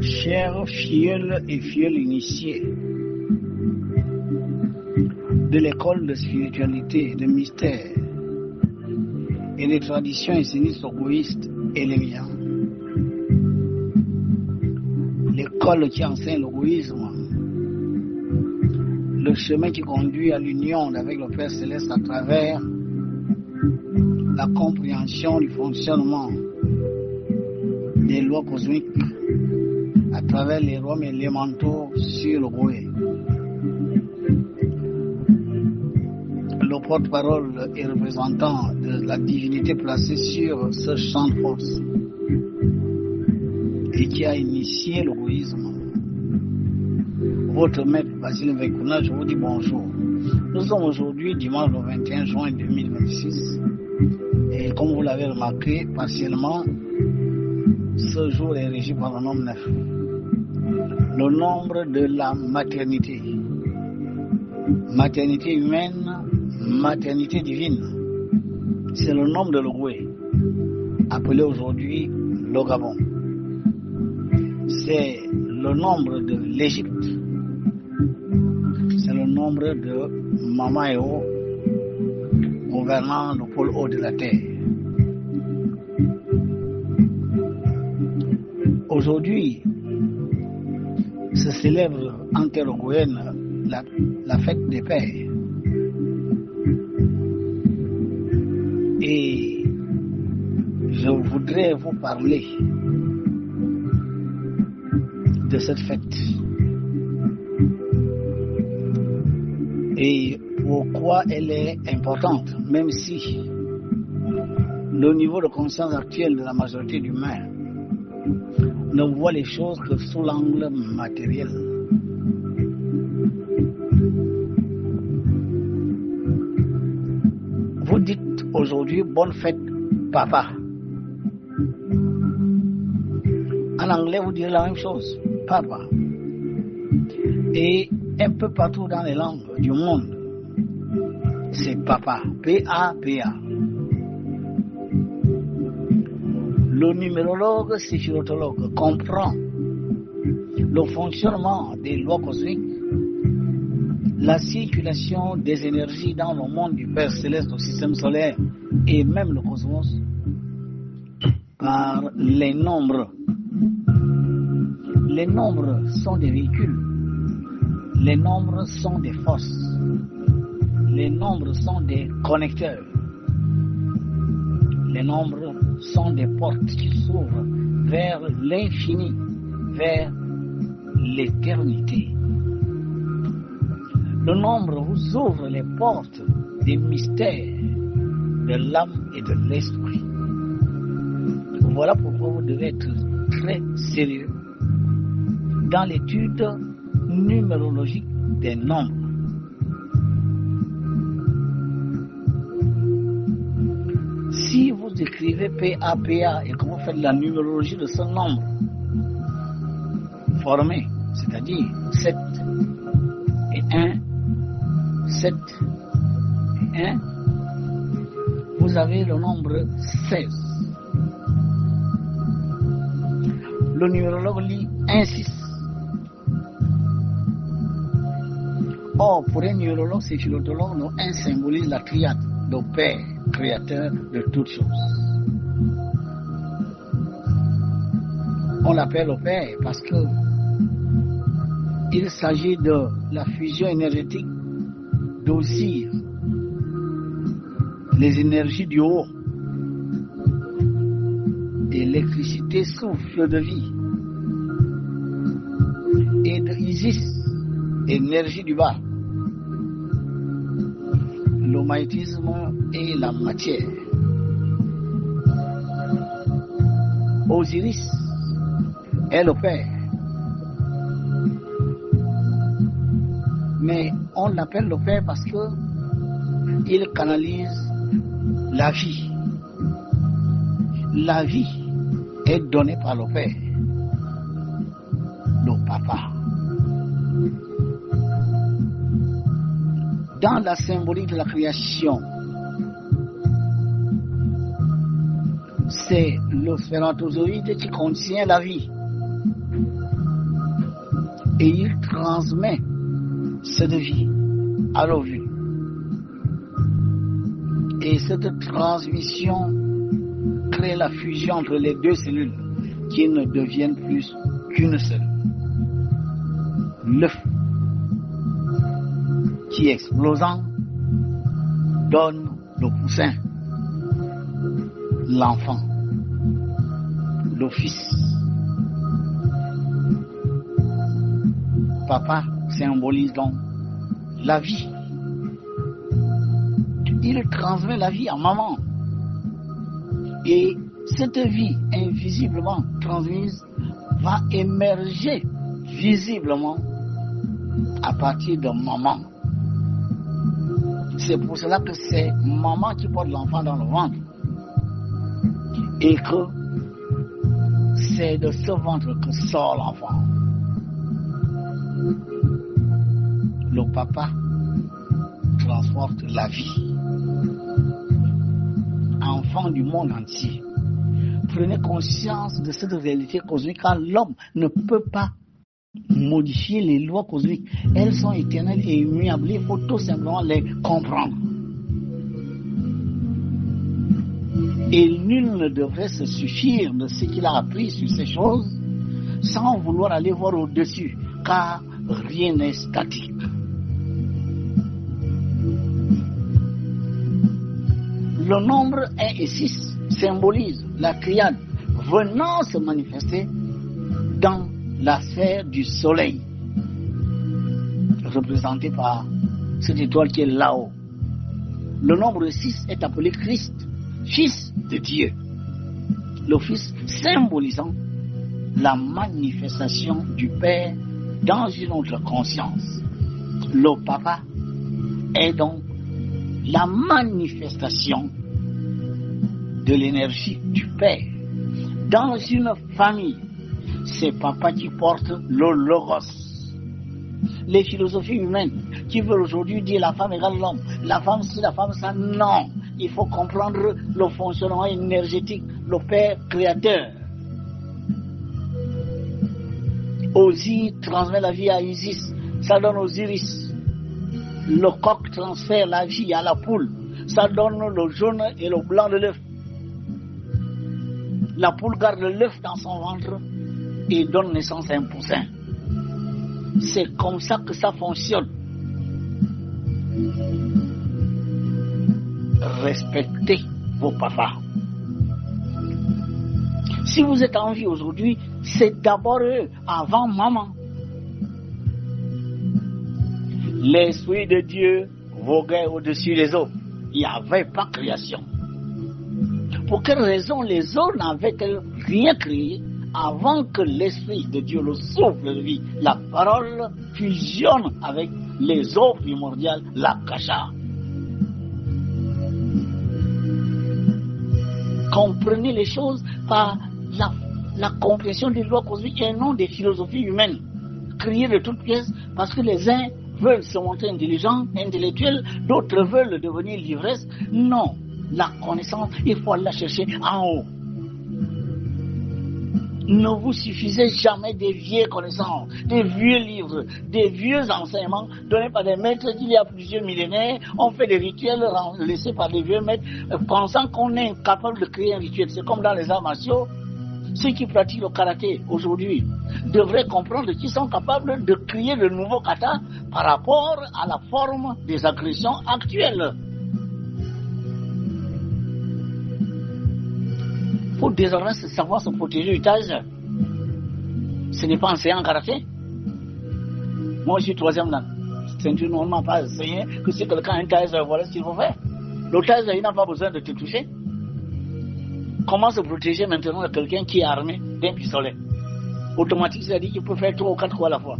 Chers filleuls et filleules initiés de l'école de spiritualité, de mystère et des traditions essénistes égoïstes et les miens, l'école qui enseigne l'égoïsme, le chemin qui conduit à l'union avec le Père Céleste à travers la compréhension du fonctionnement des lois cosmiques, à travers les royaumes élémentaux sur le Goé. Le porte-parole et représentant de la divinité placée sur ce champ de force et qui a initié l'égoïsme, votre maître Basile Mvekuna, je vous dis bonjour. Nous sommes aujourd'hui dimanche le 21 juin 2026 et comme vous l'avez remarqué partiellement, ce jour est régi par le nombre 9. Le nombre de la maternité. Maternité humaine, maternité divine. C'est le nombre de l'Ogoé, appelé aujourd'hui le Gabon. C'est le nombre de l'Égypte. C'est le nombre de Mamaeo, gouvernant le pôle haut de la terre. Aujourd'hui, se célèbre en terre ogoïenne la fête des pères. Et je voudrais vous parler de cette fête. Et pourquoi elle est importante, même si le niveau de conscience actuel de la majorité d'humains ne voit les choses que sous l'angle matériel. Vous dites aujourd'hui bonne fête papa. En anglais vous direz la même chose, papa. Et un peu partout dans les langues du monde, c'est papa, P-A-P-A. Le numérologue séphirotologue comprend le fonctionnement des lois cosmiques, la circulation des énergies dans le monde du Père Céleste, du système solaire et même le cosmos par les nombres. Les nombres sont des véhicules, les nombres sont des forces, les nombres sont des connecteurs. Les nombres sont des portes qui s'ouvrent vers l'infini, vers l'éternité. Le nombre vous ouvre les portes des mystères de l'âme et de l'esprit. Voilà pourquoi vous devez être très sérieux dans l'étude numérologique des nombres. Si vous écrivez PAPA et que vous faites la numérologie de ce nombre formé, c'est-à-dire 7 et 1, 7 et 1, vous avez le nombre 16. Le numérologue lit 1, 6. Or, pour un numérologue, c'est philotologue, le 1 symbolise la triade, le Père, créateur de toutes choses. On l'appelle le Père parce que il s'agit de la fusion énergétique d'Osiris, les énergies du haut, d'électricité, souffle de vie, et de Isis, énergie du bas, le magnétisme et la matière. Osiris est le Père. Mais on l'appelle le Père parce qu'il canalise la vie. La vie est donnée par le Père, le Papa. Dans la symbolique de la création, c'est le spermatozoïde qui contient la vie. Et il transmet cette vie à l'ovule. Et cette transmission crée la fusion entre les deux cellules qui ne deviennent plus qu'une seule. L'œuf qui explosant donne le poussin, l'enfant, le fils. Papa symbolise donc la vie. Il transmet la vie à maman. Et cette vie invisiblement transmise va émerger visiblement à partir de maman. C'est pour cela que c'est maman qui porte l'enfant dans le ventre. Et que c'est de ce ventre que sort l'enfant. Le papa transporte la vie. Enfant du monde entier. Prenez conscience de cette réalité cosmique car l'homme ne peut pas modifier les lois cosmiques. Elles sont éternelles et immuables. Il faut tout simplement les comprendre. Et nul ne devrait se suffire de ce qu'il a appris sur ces choses sans vouloir aller voir au-dessus, car rien n'est statique. Le nombre 1 et 6 symbolise la triade venant se manifester dans la sphère du soleil, représentée par cette étoile qui est là-haut. Le nombre 6 est appelé Christ, Fils de Dieu. Le Fils symbolisant la manifestation du Père dans une autre conscience. Le Papa est donc la manifestation de l'énergie du Père. Dans une famille, c'est Papa qui porte le Logos. Les philosophies humaines qui veulent aujourd'hui dire la femme égale l'homme, la femme ci, la femme ça, non. Il faut comprendre le fonctionnement énergétique, le Père créateur. Osiris transmet la vie à Isis, ça donne Osiris. Le coq transfère la vie à la poule, ça donne le jaune et le blanc de l'œuf. La poule garde l'œuf dans son ventre et donne naissance à un poussin. C'est comme ça que ça fonctionne. Respectez vos papas. Si vous êtes en vie aujourd'hui, c'est d'abord eux, avant maman. L'Esprit de Dieu voguait au-dessus des eaux. Il n'y avait pas création. Pour quelle raison les eaux n'avaient-elles rien créé avant que l'Esprit de Dieu, le souffle de vie, la parole, fusionne avec les eaux primordiales, la kasha. Comprenez les choses par la compréhension des lois cosmiques et non des philosophies humaines, créées de toutes pièces parce que les uns veulent se montrer intelligents, intellectuels, d'autres veulent devenir l'ivresse. Non, la connaissance, il faut la chercher en haut. Ne vous suffisez jamais des vieilles connaissances, des vieux livres, des vieux enseignements donnés par des maîtres d'il y a plusieurs millénaires. On fait des rituels laissés par des vieux maîtres, pensant qu'on est incapable de créer un rituel. C'est comme dans les arts martiaux. Ceux qui pratiquent le karaté aujourd'hui devraient comprendre qu'ils sont capables de créer de nouveaux katas par rapport à la forme des agressions actuelles. Il faut désormais savoir se protéger du taser. Ce n'est pas enseigné en karaté. Moi, je suis troisième dan. Ceinture noire n'a pas enseigné que si quelqu'un a un taser, voilà ce qu'il faut faire. Le taser, il n'a pas besoin de te toucher. Comment se protéger maintenant de quelqu'un qui est armé d'un pistolet automatique, c'est-à-dire qu'il peut faire 3 ou 4 fois à la fois.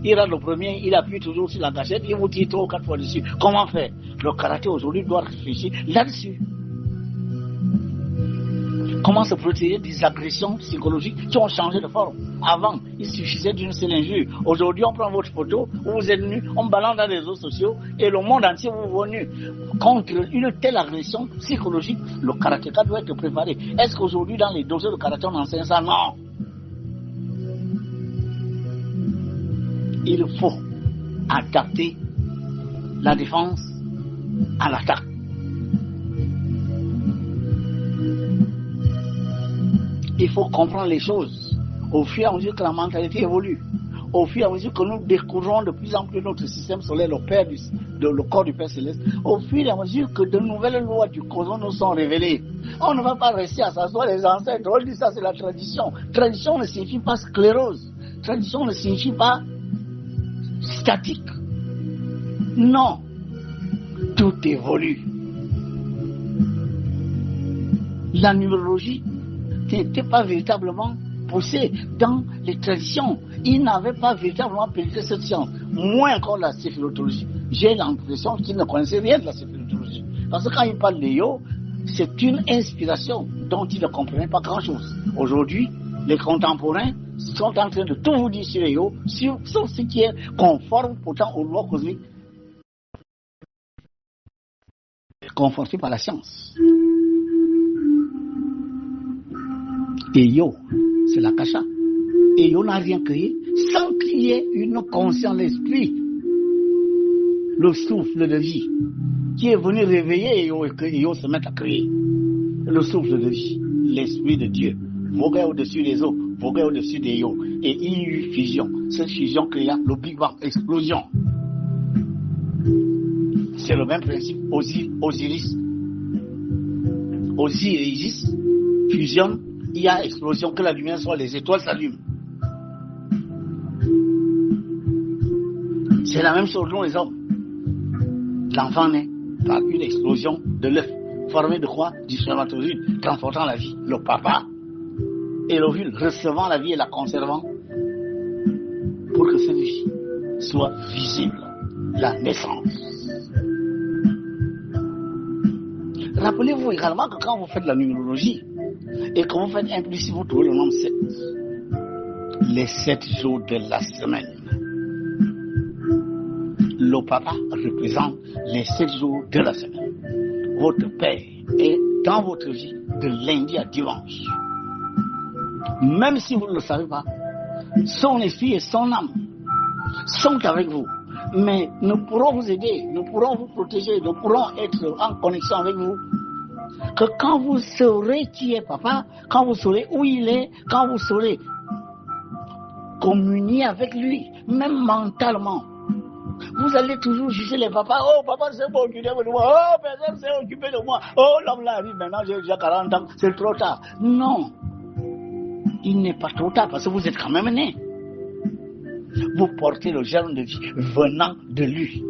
Il rate le premier, il appuie toujours sur la gâchette, il vous tire 3 ou 4 fois dessus. Comment faire? Le karaté aujourd'hui doit réfléchir là-dessus. Comment se protéger des agressions psychologiques qui ont changé de forme? Avant, il suffisait d'une seule injure. Aujourd'hui, on prend votre photo, vous êtes nu, on balance dans les réseaux sociaux et le monde entier vous voit nu. Contre une telle agression psychologique, le karatéka doit être préparé. Est-ce qu'aujourd'hui, dans les dossiers de karaté, on enseigne ça? Non. il faut adapter la défense à l'attaque. Il faut comprendre les choses au fur et à mesure que la mentalité évolue, au fur et à mesure que nous découvrons de plus en plus notre système solaire, le corps du Père Céleste, au fur et à mesure que de nouvelles lois du cosmos nous sont révélées. On ne va pas rester à s'asseoir les ancêtres, on dit ça c'est la tradition. Tradition ne signifie pas sclérose, tradition ne signifie pas statique. Non, tout évolue. La numérologie n'était pas véritablement poussée dans les traditions. Ils n'avaient pas véritablement pénétré cette science. Moins encore la séphirothologie. J'ai l'impression qu'ils ne connaissaient rien de la séphirothologie. Parce que quand ils parlent de Yo, c'est une inspiration dont ils ne comprenaient pas grand-chose. Aujourd'hui, les contemporains sont en train de tout vous dire sur les Yo, sauf ce qui est conforme pourtant aux lois cosmiques confortées par la science. Et Yo, c'est la Kasha. Et Yo n'a rien créé sans qu'il y ait une conscience de l'esprit, le souffle de vie, qui est venu réveiller Yo et que Yo se mette à créer. Le souffle de vie, l'esprit de Dieu, voguait au-dessus des eaux, voguait au-dessus des Yo. Et il y eut fusion. Cette fusion créa le Big Bang, explosion. C'est le même principe. Osiris et Isis fusionnent. Il y a explosion, que la lumière soit, les étoiles s'allument. C'est la même chose pour les hommes. L'enfant naît par une explosion de l'œuf, formé de quoi? Du spermatozoïde, transportant la vie. Le papa et l'ovule recevant la vie et la conservant pour que cette vie soit visible. La naissance. Rappelez-vous également que quand vous faites la numérologie, et que vous faites implicite, vous trouvez le nombre 7. Les 7 jours de la semaine. Le papa représente les 7 jours de la semaine. Votre père est dans votre vie de lundi à dimanche. Même si vous ne le savez pas, son esprit et son âme sont avec vous. Mais nous pourrons vous aider, nous pourrons vous protéger, nous pourrons être en connexion avec vous. Que quand vous saurez qui est papa, quand vous saurez où il est, quand vous saurez communier avec lui, même mentalement, vous allez toujours juger les papas. Oh, papa s'est occupé de moi. Oh, personne s'est occupé de moi. Oh, l'homme là arrive maintenant, j'ai déjà 40 ans, c'est trop tard. Non, il n'est pas trop tard parce que vous êtes quand même né. Vous portez le germe de vie venant de lui.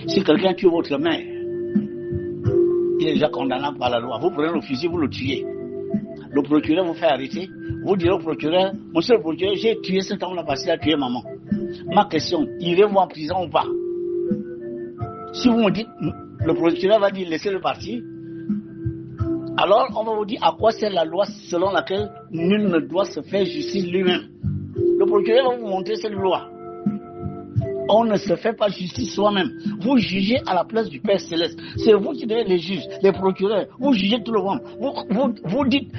Si quelqu'un tue votre mère, il est déjà condamnable par la loi. Vous prenez le fusil, vous le tuez. Le procureur vous fait arrêter. Vous direz au procureur, monsieur le procureur, j'ai tué cet homme-là parce qu'il a tué maman. Ma question, irez-vous en prison ou pas? Si vous me dites, le procureur va dire, laissez-le partir. Alors, on va vous dire à quoi sert la loi selon laquelle nul ne doit se faire justice lui-même. Le procureur va vous montrer cette loi. On ne se fait pas justice soi-même. Vous jugez à la place du Père Céleste. C'est vous qui devez les juges, les procureurs. Vous jugez tout le monde. Vous dites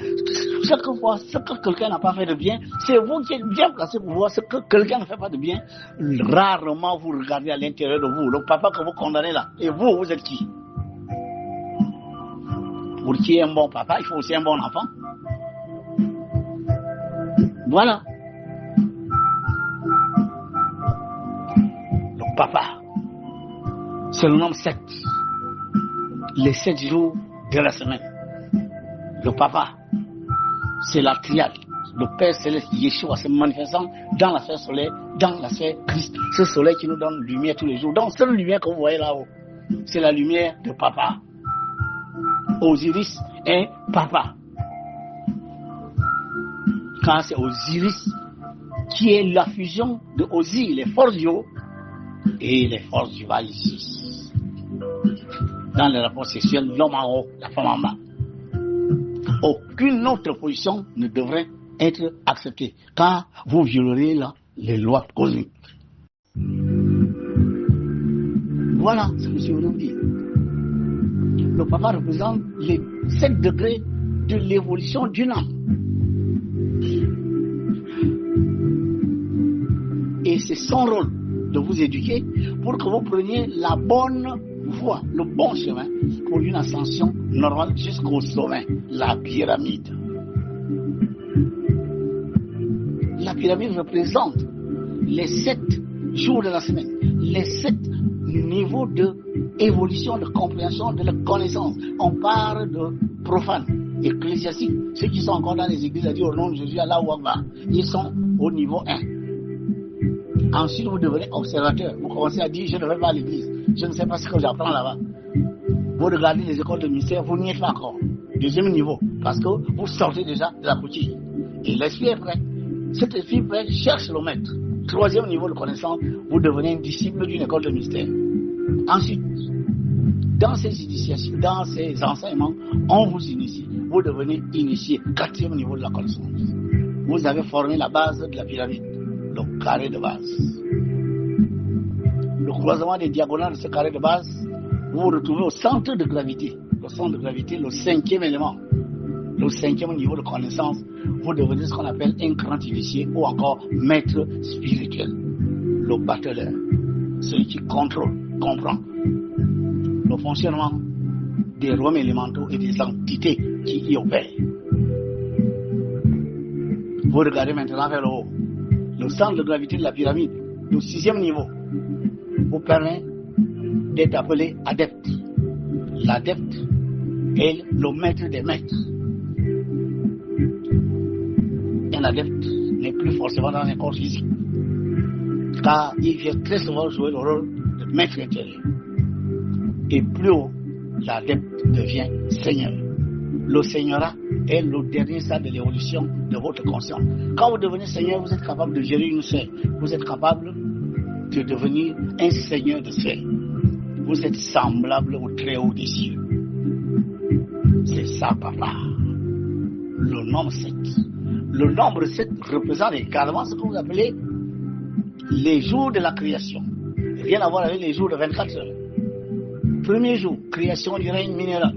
chaque fois ce que quelqu'un n'a pas fait de bien. C'est vous qui êtes bien placé pour voir ce que quelqu'un ne fait pas de bien. Rarement vous regardez à l'intérieur de vous. Le papa que vous condamnez là. Et vous, vous êtes qui? Pour qui est un bon papa, il faut aussi un bon enfant. Voilà. Papa, c'est le nombre 7. Les 7 jours de la semaine. Le papa, c'est la triade. Le Père Céleste, Yeshua, se manifestant dans la sphère solaire, dans la sphère Christ. Ce soleil qui nous donne lumière tous les jours. Donc, cette lumière que vous voyez là-haut, c'est la lumière de papa. Osiris est papa. Quand c'est Osiris, qui est la fusion de Osiris, les forces du haut, et les forces du bas ici. Dans les rapports sexuels, l'homme en haut, la femme en bas. Aucune autre position ne devrait être acceptée, car vous violerez là les lois cosmiques. Voilà ce que je voulais vous dire. Le papa représente les 7 degrés de l'évolution d'une âme. Et c'est son rôle de vous éduquer pour que vous preniez la bonne voie, le bon chemin pour une ascension normale jusqu'au sommet, la pyramide. La pyramide représente les 7 jours de la semaine, les 7 niveaux d'évolution, de compréhension, de la connaissance. On parle de profane, ecclésiastique. Ceux qui sont encore dans les églises à dire au nom de Jésus, Allah ou Akbar, ils sont au niveau 1. Ensuite, vous devenez observateur. Vous commencez à dire, je ne vais pas à l'église. Je ne sais pas ce que j'apprends là-bas. Vous regardez les écoles de mystère, vous n'y êtes pas encore. Deuxième niveau, parce que vous sortez déjà de la coquille. Et l'esprit est prêt. Cet esprit prêt cherche le maître. Troisième niveau de connaissance, vous devenez un disciple d'une école de mystère. Ensuite, dans ces initiations, dans ces enseignements, on vous initie. Vous devenez initié. Quatrième niveau de la connaissance. Vous avez formé la base de la pyramide, le carré de base. Le croisement des diagonales de ce carré de base, vous vous retrouvez au centre de gravité. Le centre de gravité, le 5e élément, le 5e niveau de connaissance, vous devenez ce qu'on appelle un grand initié ou encore maître spirituel, le battleur, celui qui contrôle, comprend le fonctionnement des rôles élémentaux et des entités qui y opèrent. Vous regardez maintenant vers le haut. Le centre de gravité de la pyramide, le 6e niveau, vous permet d'être appelé adepte. L'adepte est le maître des maîtres. Un adepte n'est plus forcément dans un corps physique, car il vient très souvent jouer le rôle de maître intérieur. Et plus haut, l'adepte devient seigneur. Le seigneurat est le dernier stade de l'évolution de votre conscience. Quand vous devenez seigneur, vous êtes capable de gérer une sphère. Vous êtes capable de devenir un seigneur de sphère. Vous êtes semblable au très haut des cieux. C'est ça, papa. Le nombre 7. Le nombre 7 représente également ce que vous appelez les jours de la création. Rien à voir avec les jours de 24 heures. Premier jour, création du règne minéral.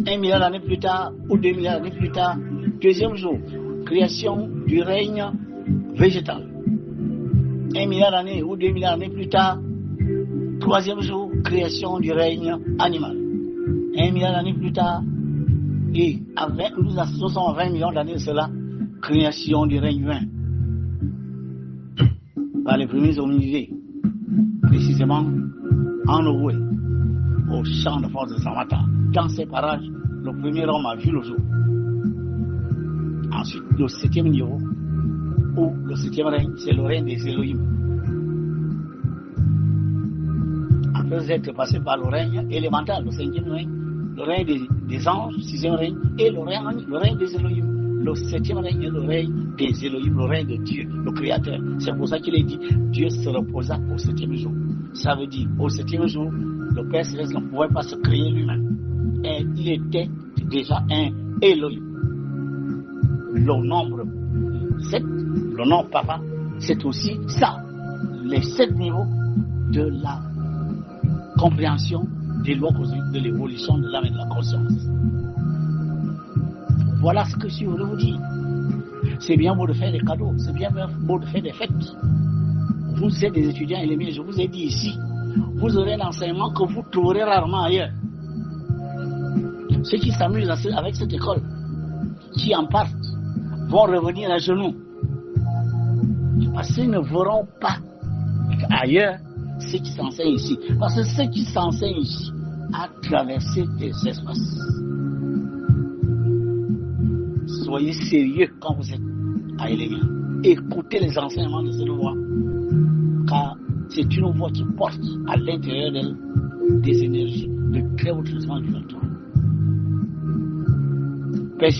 1 milliard d'années plus tard ou 2 milliards d'années plus tard. Deuxième jour, création du règne végétal. 1 milliard d'années ou 2 milliards d'années plus tard. Troisième jour, création du règne animal. 1 milliard d'années plus tard. Et nous associons à 20 millions d'années de cela, création du règne humain. Par les premiers hominidés, précisément en Oroué, au champ de force de Samata. Dans ces parages, le premier homme a vu le jour. Ensuite, le 7e niveau, ou le 7e règne, c'est le règne des Elohim. Après être passé par le règne élémental, le 5e règne, le règne des anges, 6e règne, et le règne des Elohim. Le 7e règne est le règne des Elohim, le règne de Dieu, le Créateur. C'est pour ça qu'il est dit, Dieu se reposa au 7e jour. Ça veut dire, au 7e jour, le Père Céleste ne pouvait pas se créer lui-même. Et il était déjà un Elohim. Le nombre 7, le nombre papa, c'est aussi ça, les 7 niveaux de la compréhension des lois cosmiques, de l'évolution de l'âme et de la conscience. Voilà ce que je voulais vous dire. C'est bien beau de faire des cadeaux, c'est bien beau de faire des fêtes. Vous êtes des étudiants éléments, je vous ai dit ici, vous aurez un enseignement que vous trouverez rarement ailleurs. Ceux qui s'amusent avec cette école, qui en partent, vont revenir à genoux. Parce qu'ils ne verront pas ailleurs ce qui s'enseigne ici. Parce que ce qui s'enseigne ici a traversé des espaces. Soyez sérieux quand vous êtes à Elémia. Écoutez les enseignements de cette voix. Car c'est une voix qui porte à l'intérieur d'elle des énergies de très haut traitement du vibratoire. Père,